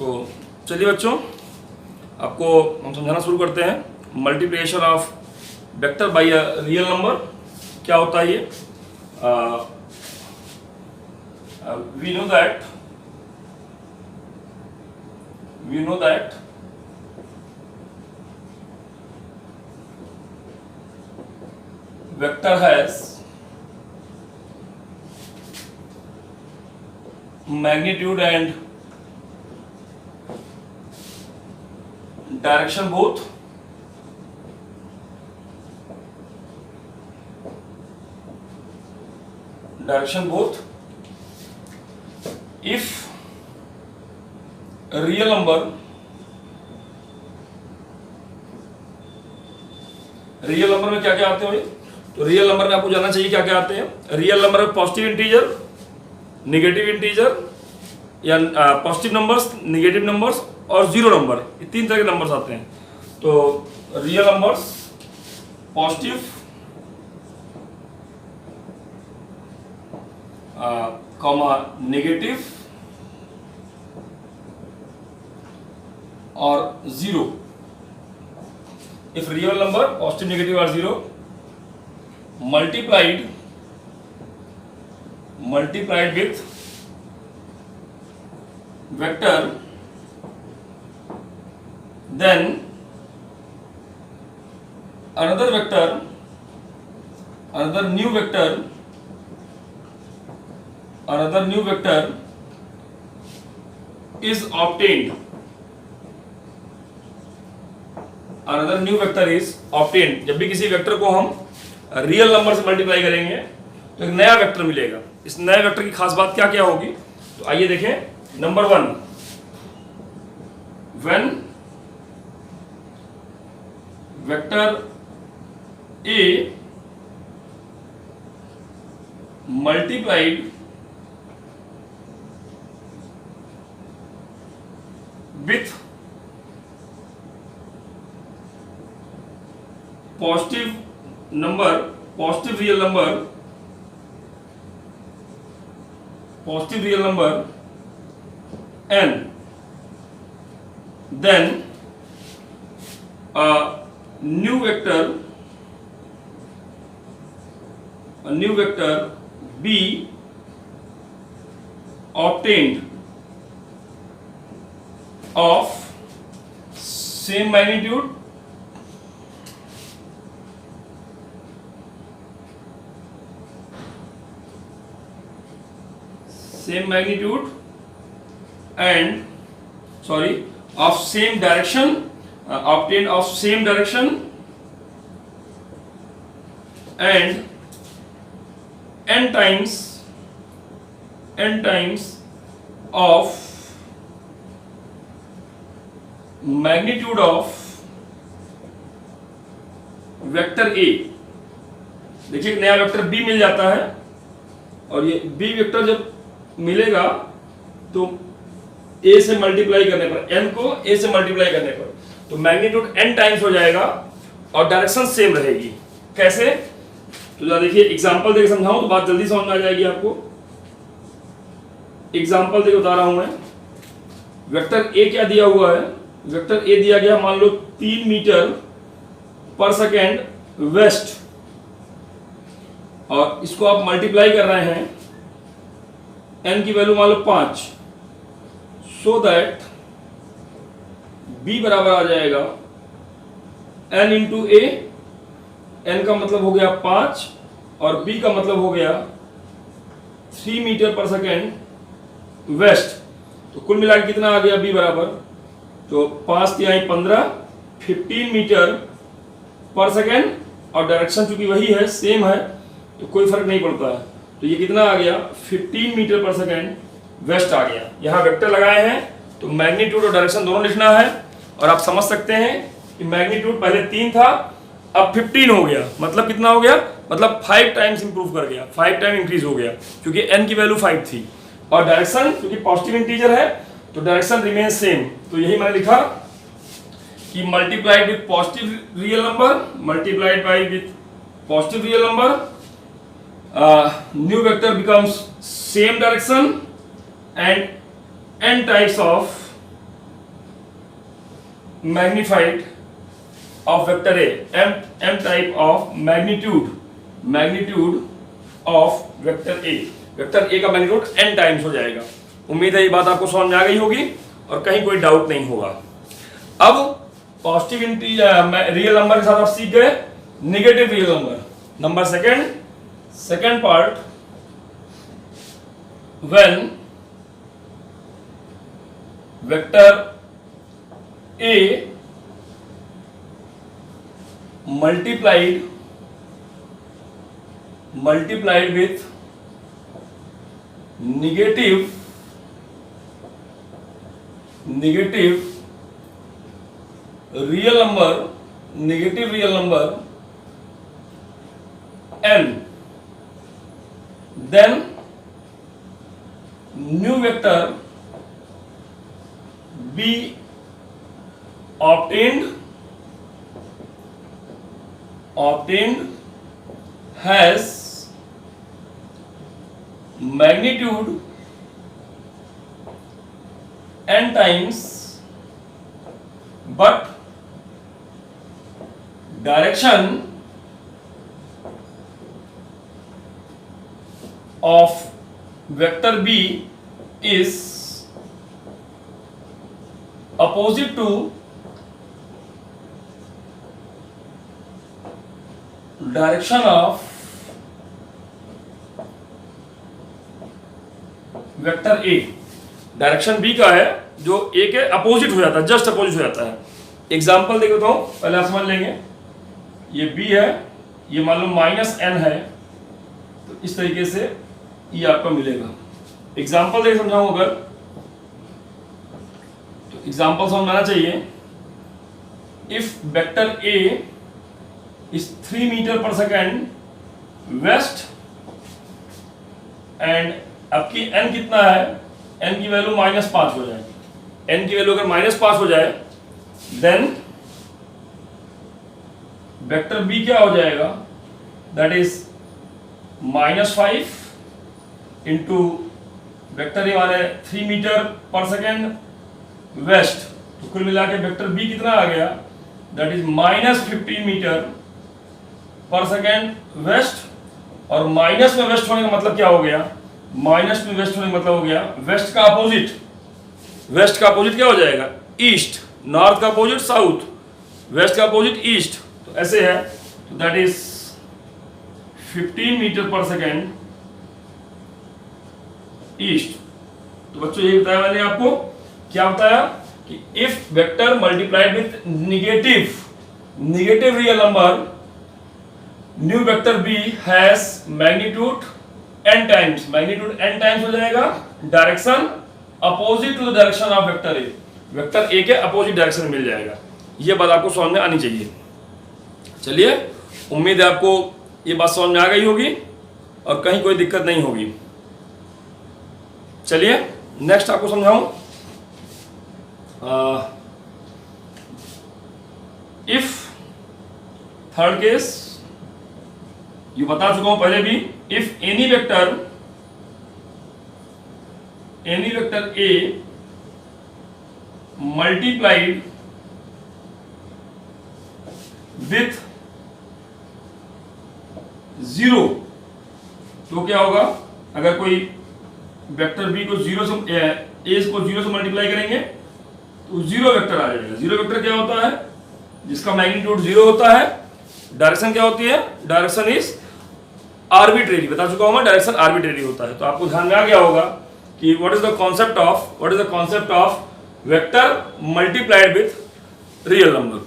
तो चलिए बच्चों, आपको हम समझाना शुरू करते हैं। Multiplication of vector by a real number क्या होता है ये। We know that vector has magnitude and direction both. If a real number में क्या क्या आते हैं? तो रियल नंबर में आपको जानना चाहिए क्या क्या आते हैं। रियल नंबर में पॉजिटिव इंटीजर, नेगेटिव इंटीजर या पॉजिटिव नंबर्स, नेगेटिव नंबर्स और जीरो नंबर, ये तीन तरह के नंबर्स आते हैं। तो real numbers positive, comma negative और zero. If real number positive, negative और zero multiplied with vector, then another new vector is obtained. जब भी किसी वेक्टर को हम रियल नंबर से मल्टीप्लाई करेंगे तो एक नया वेक्टर मिलेगा। इस नए वेक्टर की खास बात क्या क्या होगी, तो आइए देखें। Number 1, when vector A multiplied with positive real number n, then a new vector b obtained of same magnitude and of same direction, obtained of same direction and n times of magnitude of vector a। देखिए नया vector b मिल जाता है और ये b vector जब मिलेगा तो a से मल्टीप्लाई करने पर, n को a से मल्टीप्लाई करने पर तो मैग्नीट्यूड n टाइम्स हो जाएगा और डायरेक्शन सेम रहेगी। कैसे? तो देखिए एग्जांपल देके समझाऊं तो बात जल्दी समझ में आ जाएगी आपको। एग्जांपल देके बता रहा हूं मैं। वेक्टर a क्या दिया हुआ है? वेक्टर a दिया गया मान लो 3 मीटर पर सेकेंड वेस्ट, और इसको आप मल्टीप्लाई कर रहे हैं, n की वैल्यू मान लो 5, सो दैट b बराबर आ जाएगा n इंटू ए। n का मतलब हो गया 5 और b का मतलब हो गया 3 मीटर पर सेकेंड वेस्ट। तो कुल मिला के कितना आ गया b बराबर? तो 5 तिहाई 15, 15 मीटर पर सेकेंड, और डायरेक्शन चूंकि वही है, सेम है, तो कोई फर्क नहीं पड़ता है। तो ये कितना आ गया? 15 मीटर पर सेकेंड वेस्ट आ गया। यहाँ वेक्टर लगाए हैं तो मैग्नीट्यूड और डायरेक्शन दोनों लिखना है, और आप समझ सकते हैं कि मैग्नीट्यूड पहले 3 था, अब 15 हो गया। मतलब कितना हो गया? मतलब 5 टाइम्स इंप्रूव कर गया, 5 टाइम इंक्रीज हो गया, क्योंकि n की वैल्यू 5 थी। और डायरेक्शन क्योंकि पॉजिटिव इंटीजर है तो डायरेक्शन रिमेन सेम। तो यही मैंने लिखा कि multiplied with positive real number, new vector becomes same direction and n types of magnified of vector A, m type of magnitude of vector A, vector A का magnitude n times हो जाएगा। उम्मीद है ये बात आपको समझ में आ गई होगी और कहीं कोई डाउट नहीं होगा। अब पॉजिटिव रियल नंबर के साथ आप सीख गए negative real number. Number second part, when vector A multiplied with negative real number n, then new vector B obtained has magnitude n times, but direction of vector B is opposite to direction of vector A. Direction B का है जो ए के opposite हो जाता है, just opposite हो जाता है। एग्जांपल देख लेता हूं, पहले आप समझ लेंगे। ये बी है, ये मान लो -n है, तो इस तरीके से ये आपको मिलेगा। एग्जांपल देख समझाऊं अगर, तो एग्जांपल समझ में आना चाहिए। If vector A is 3 metre per second west and आपकी n कितना है, n की वैल्यू -5 हो जाए। n की वैल्यू अगर -5 हो जाए देन वेक्टर b क्या हो जाएगा, that is -5 into vector A माने 3 मीटर पर सेकेंड वेस्ट, तो कुल मिला के वेक्टर b कितना आ गया, that is -15 metre per second waste. और माइनस में वेस्ट होने का मतलब क्या हो गया, माइनस में वेस्ट होने का मतलब हो गया वेस्ट का अपोजिट। वेस्ट का अपोजिट क्या हो जाएगा, ईस्ट। नॉर्थ का अपोजिट साउथ, वेस्ट का अपोजिट ईस्ट, तो ऐसे है। तो that is 15 metre per second east. तो बच्चों ये बताया मैंने आपको, क्या बताया कि if vector multiplied with negative real number, new vector B has magnitude n times, magnitude n times हो जाएगा, direction opposite to the direction of vector A, vector A के अपोजिट डायरेक्शन मिल जाएगा। ये बात आपको समझ में आनी चाहिए। चलिए, उम्मीद है आपको ये बात समझ में आ गई होगी और कहीं कोई दिक्कत नहीं होगी। चलिए नेक्स्ट आपको समझाऊं। इफ थर्ड केस ये बता चुका हूं पहले भी। If any vector A multiplied with 0, तो क्या होगा, अगर कोई वेक्टर बी को 0 से ए को 0 से मल्टीप्लाई करेंगे तो 0 वेक्टर आ जाएगा। 0 वेक्टर क्या होता है, जिसका मैग्नीट्यूड 0 होता है। डायरेक्शन क्या होती है, डायरेक्शन इज आर्बिट्रेरी, बता चुका हूं मैं, डायरेक्शन आर्बिट्रेरी होता है। तो आपको ध्यान में आ गया होगा कि what is the concept of vector multiplied with real number.